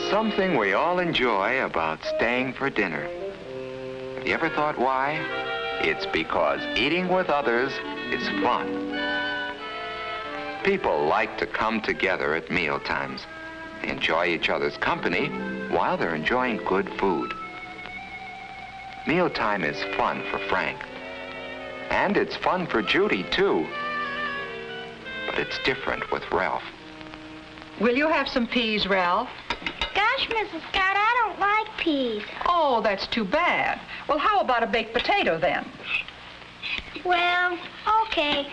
something we all enjoy about staying for dinner. Have you ever thought why? It's because eating with others is fun. People like to come together at meal times. They enjoy each other's company while they're enjoying good food. Mealtime is fun for Frank. And it's fun for Judy, too. But it's different with Ralph. Will you have some peas, Ralph? Gosh, Mrs. Scott, I don't like peas. Oh, that's too bad. Well, how about a baked potato, then? Well, okay.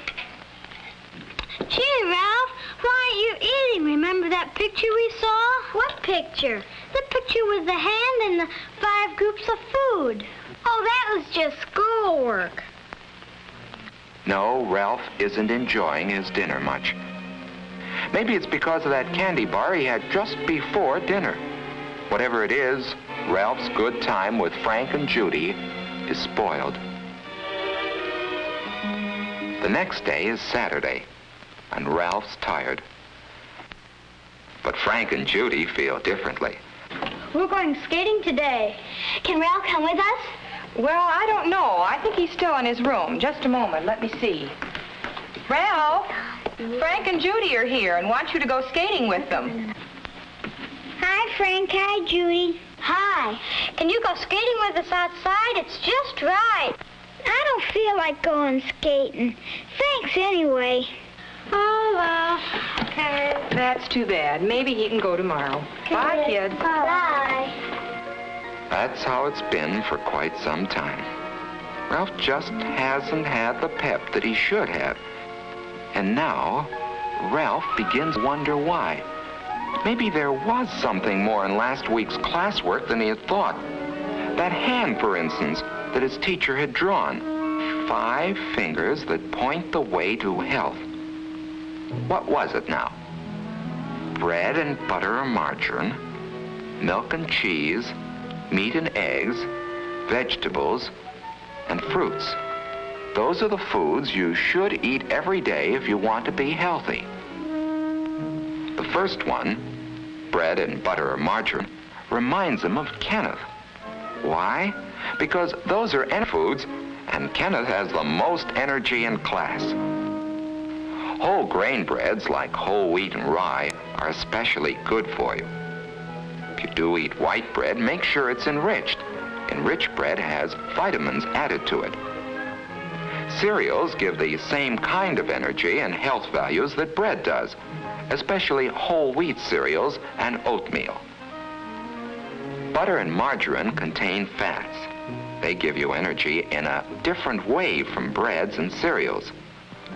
Gee, Ralph, why aren't you eating? Remember that picture we saw? What picture? The picture with the hand and the 5 groups of food. Oh, that was just schoolwork. No, Ralph isn't enjoying his dinner much. Maybe it's because of that candy bar he had just before dinner. Whatever it is, Ralph's good time with Frank and Judy is spoiled. The next day is Saturday, and Ralph's tired. But Frank and Judy feel differently. We're going skating today. Can Ralph come with us? Well, I don't know. I think he's still in his room. Just a moment. Let me see. Ralph, Frank and Judy are here and want you to go skating with them. Hi, Frank. Hi, Judy. Hi. Can you go skating with us outside? It's just right. I don't feel like going skating. Thanks anyway. Oh, well, okay. That's too bad. Maybe he can go tomorrow. Bye, kids. Bye. That's how it's been for quite some time. Ralph just hasn't had the pep that he should have. And now, Ralph begins to wonder why. Maybe there was something more in last week's classwork than he had thought. That hand, for instance, that his teacher had drawn. 5 fingers that point the way to health. What was it now? Bread and butter or margarine, milk and cheese, meat and eggs, vegetables, and fruits. Those are the foods you should eat every day if you want to be healthy. The first one, bread and butter or margarine, reminds him of Kenneth. Why? Because those are foods, and Kenneth has the most energy in class. Whole grain breads like whole wheat and rye are especially good for you. If you do eat white bread, make sure it's enriched. Enriched bread has vitamins added to it. Cereals give the same kind of energy and health values that bread does, especially whole wheat cereals and oatmeal. Butter and margarine contain fats. They give you energy in a different way from breads and cereals.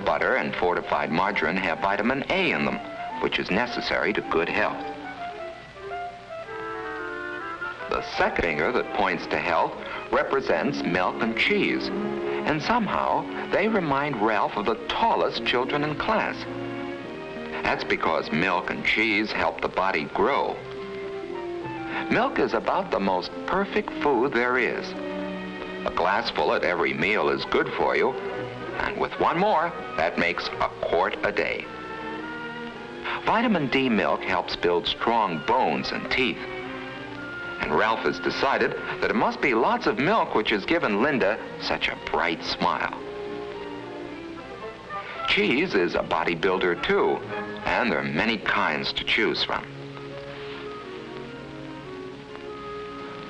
Butter and fortified margarine have vitamin A in them, which is necessary to good health. The second finger that points to health represents milk and cheese, and somehow they remind Ralph of the tallest children in class. That's because milk and cheese help the body grow. Milk is about the most perfect food there is. A glassful at every meal is good for you, and with one more, that makes a quart a day. Vitamin D milk helps build strong bones and teeth. And Ralph has decided that it must be lots of milk which has given Linda such a bright smile. Cheese is a bodybuilder too, and there are many kinds to choose from.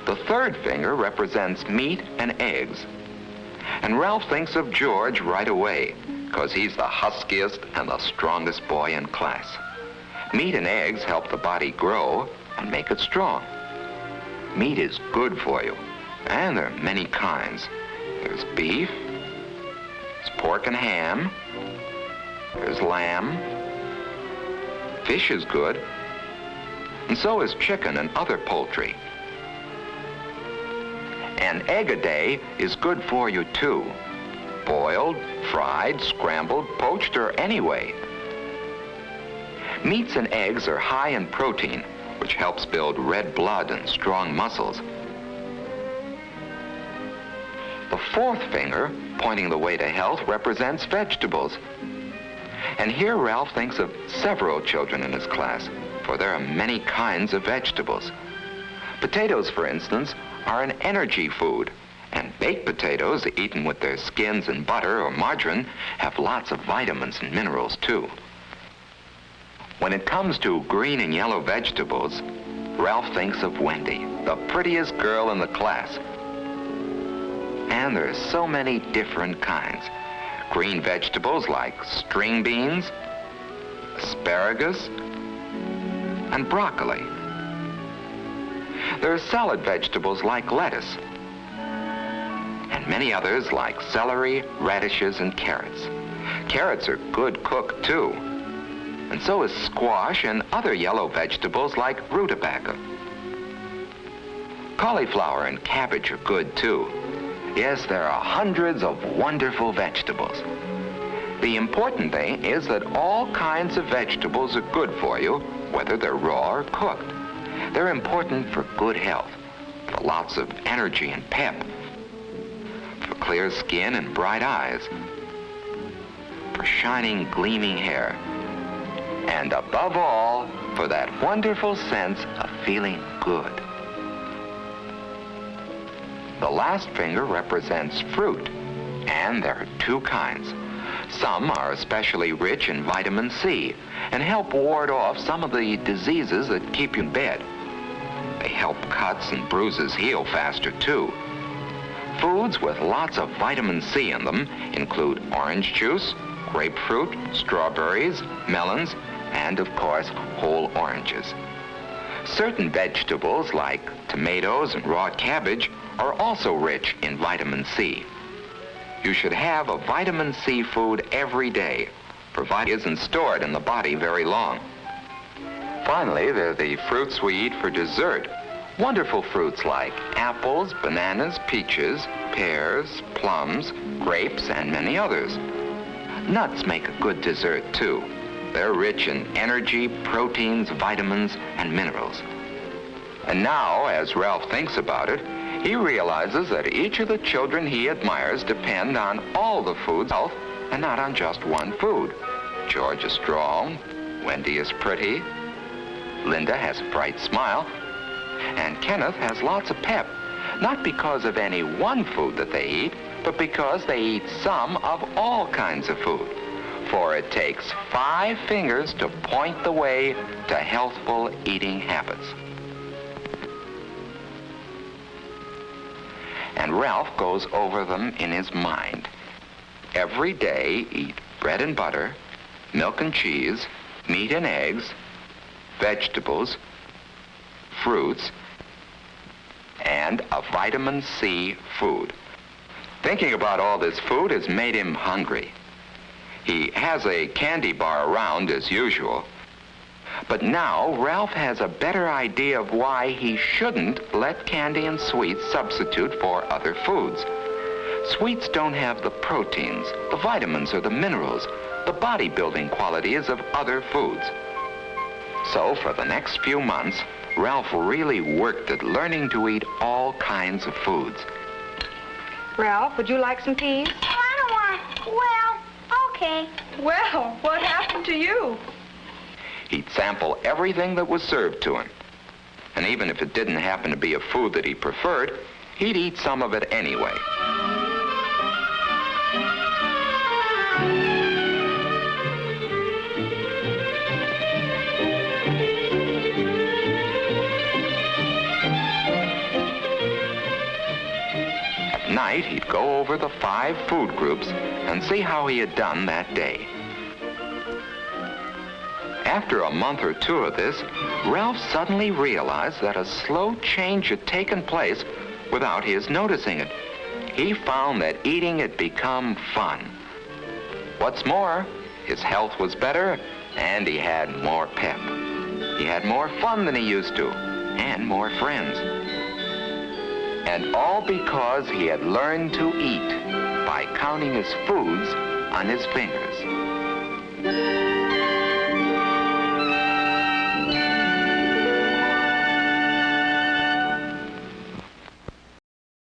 The third finger represents meat and eggs. And Ralph thinks of George right away, because he's the huskiest and the strongest boy in class. Meat and eggs help the body grow and make it strong. Meat is good for you, and there are many kinds. There's beef, there's pork and ham, there's lamb, fish is good, and so is chicken and other poultry. An egg a day is good for you too. Boiled, fried, scrambled, poached, or any way. Meats and eggs are high in protein, which helps build red blood and strong muscles. The fourth finger, pointing the way to health, represents vegetables. And here Ralph thinks of several children in his class. for there are many kinds of vegetables. Potatoes, for instance, are an energy food, and baked potatoes, eaten with their skins and butter or margarine, have lots of vitamins and minerals too. When it comes to green and yellow vegetables, Ralph thinks of Wendy, the prettiest girl in the class. And there are so many different kinds. Green vegetables like string beans, asparagus, and broccoli. There are salad vegetables like lettuce, and many others like celery, radishes, and carrots. Carrots are good cooked too, and so is squash and other yellow vegetables like rutabaga. Cauliflower and cabbage are good too. Yes, there are hundreds of wonderful vegetables. The important thing is that all kinds of vegetables are good for you, whether they're raw or cooked. They're important for good health, for lots of energy and pep, for clear skin and bright eyes, for shining, gleaming hair, and above all, for that wonderful sense of feeling good. The last finger represents fruit, and there are two kinds. Some are especially rich in vitamin C and help ward off some of the diseases that keep you in bed. They help cuts and bruises heal faster too. Foods with lots of vitamin C in them include orange juice, grapefruit, strawberries, melons, and of course, whole oranges. Certain vegetables like tomatoes and raw cabbage are also rich in vitamin C. You should have a vitamin C food every day, provided it isn't stored in the body very long. Finally, there are the fruits we eat for dessert. Wonderful fruits like apples, bananas, peaches, pears, plums, grapes, and many others. Nuts make a good dessert too. They're rich in energy, proteins, vitamins, and minerals. And now, as Ralph thinks about it, he realizes that each of the children he admires depend on all the food's health and not on just one food. George is strong, Wendy is pretty, Linda has a bright smile, and Kenneth has lots of pep, not because of any one food that they eat, but because they eat some of all kinds of food. For it takes 5 fingers to point the way to healthful eating habits. And Ralph goes over them in his mind. Every day, eat bread and butter, milk and cheese, meat and eggs, vegetables, fruits, and a vitamin C food. Thinking about all this food has made him hungry. He has a candy bar around as usual. But now Ralph has a better idea of why he shouldn't let candy and sweets substitute for other foods. Sweets don't have the proteins, the vitamins, or the minerals, the bodybuilding qualities of other foods. So for the next few months, Ralph really worked at learning to eat all kinds of foods. Ralph, would you like some peas? I don't want... Well, okay. Well, what happened to you? He'd sample everything that was served to him. And even if it didn't happen to be a food that he preferred, he'd eat some of it anyway. At night, he'd go over the 5 food groups and see how he had done that day. After a month or 2 of this, Ralph suddenly realized that a slow change had taken place without his noticing it. He found that eating had become fun. What's more, his health was better and he had more pep. He had more fun than he used to, and more friends. And all because he had learned to eat by counting his foods on his fingers.